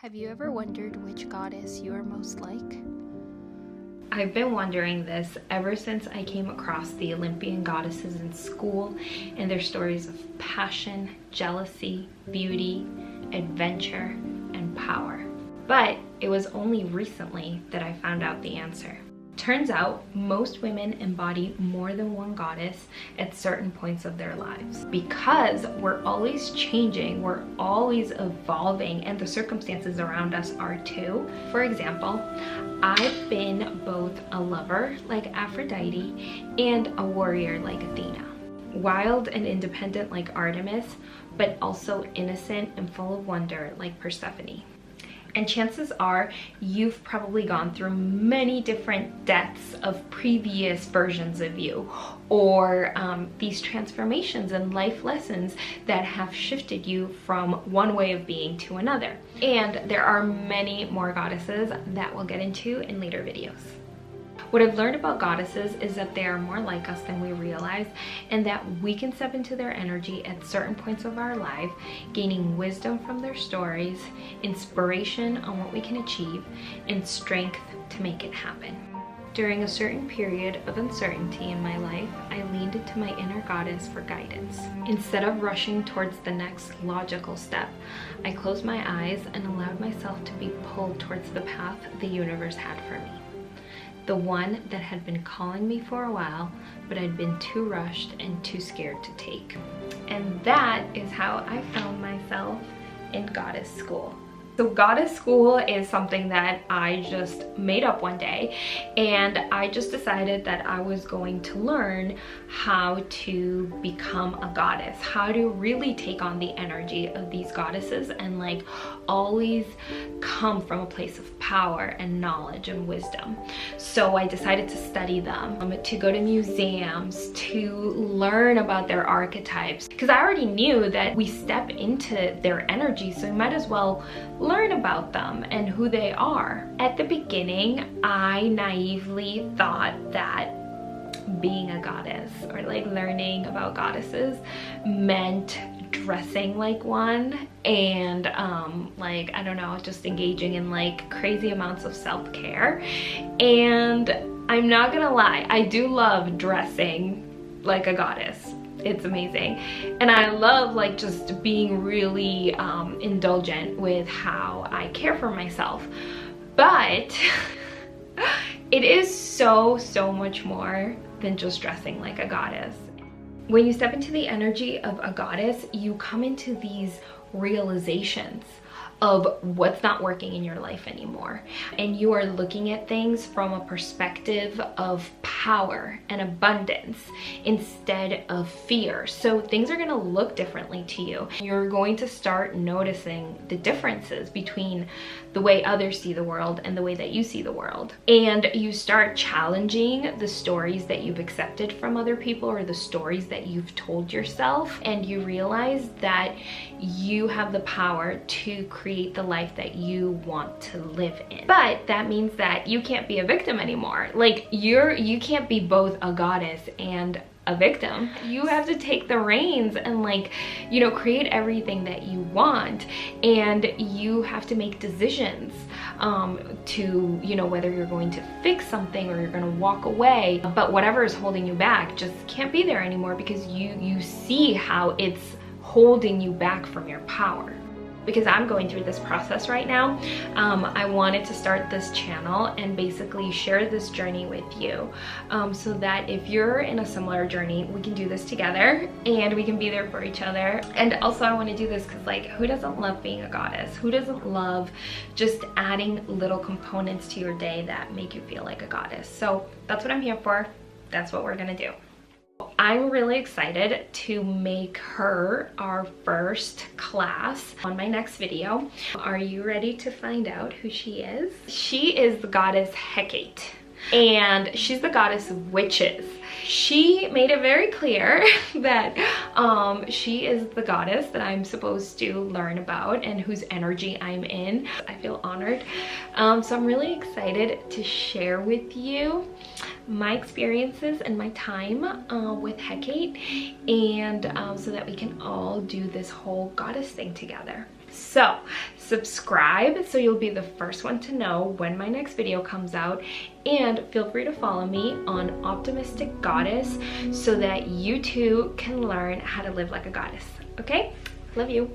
Have you ever wondered which goddess you are most like? I've been wondering this ever since I came across the Olympian Goddesses in school and their stories of passion, jealousy, beauty, adventure, and power. But it was only recently that I found out the answer. Turns out most women embody more than one goddess at certain points of their lives. Because we're always changing, we're always evolving, and the circumstances around us are too. For example, I've been both a lover like Aphrodite and a warrior like Athena. Wild and independent like Artemis, but also innocent and full of wonder like Persephone. And chances are you've probably gone through many different deaths of previous versions of you, or these transformations and life lessons that have shifted you from one way of being to another. And there are many more goddesses that we'll get into in later videos. What I've learned about goddesses is that they are more like us than we realize, and that we can step into their energy at certain points of our life, gaining wisdom from their stories, inspiration on what we can achieve, and strength to make it happen. During a certain period of uncertainty in my life, I leaned into my inner goddess for guidance. Instead of rushing towards the next logical step, I closed my eyes and allowed myself to be pulled towards the path the universe had for me. The one that had been calling me for a while, but I'd been too rushed and too scared to take. And that is how I found myself in goddess school. So goddess school is something that I just made up one day, and I just decided that I was going to learn how to become a goddess, how to really take on the energy of these goddesses and like always come from a place of power and knowledge and wisdom. So I decided to study them, to go to museums, to learn about their archetypes, because I already knew that we step into their energy, so you might as well learn about them and who they are. At the beginning, I naively thought that being a goddess or like learning about goddesses meant dressing like one and like, I don't know, just engaging in like crazy amounts of self-care. And I'm not gonna lie, I do love dressing like a goddess. It's amazing. And I love like just being really indulgent with how I care for myself. But it is so much more than just dressing like a goddess. When you step into the energy of a goddess, you come into these realizations of what's not working in your life anymore. And you are looking at things from a perspective of power and abundance instead of fear. So things are gonna look differently to you. You're going to start noticing the differences between the way others see the world and the way that you see the world. And you start challenging the stories that you've accepted from other people or the stories that you've told yourself. And you realize that you have the power to create the life that you want to live in. But that means that you can't be a victim anymore. Like you can't be both a goddess and a victim. You have to take the reins and like, you know, create everything that you want, and you have to make decisions to, you know, whether you're going to fix something or you're going to walk away. But whatever is holding you back just can't be there anymore, because you see how it's holding you back from your power. Because I'm going through this process right now, I wanted to start this channel and basically share this journey with you, so that if you're in a similar journey, we can do this together and we can be there for each other. And also I want to do this because like, who doesn't love being a goddess? Who doesn't love just adding little components to your day that make you feel like a goddess? So that's what I'm here for. That's what we're gonna do. I'm really excited to make her our first class on my next video. Are you ready to find out who she is? She is the goddess Hecate, and she's the goddess of witches. She made it very clear that she is the goddess that I'm supposed to learn about and whose energy I'm in. I feel honored. So I'm really excited to share with you my experiences and my time with Hecate, and so that we can all do this whole goddess thing together. So subscribe so you'll be the first one to know when my next video comes out, and feel free to follow me on Optimistic Goddess so that you too can learn how to live like a goddess. Okay? Love you.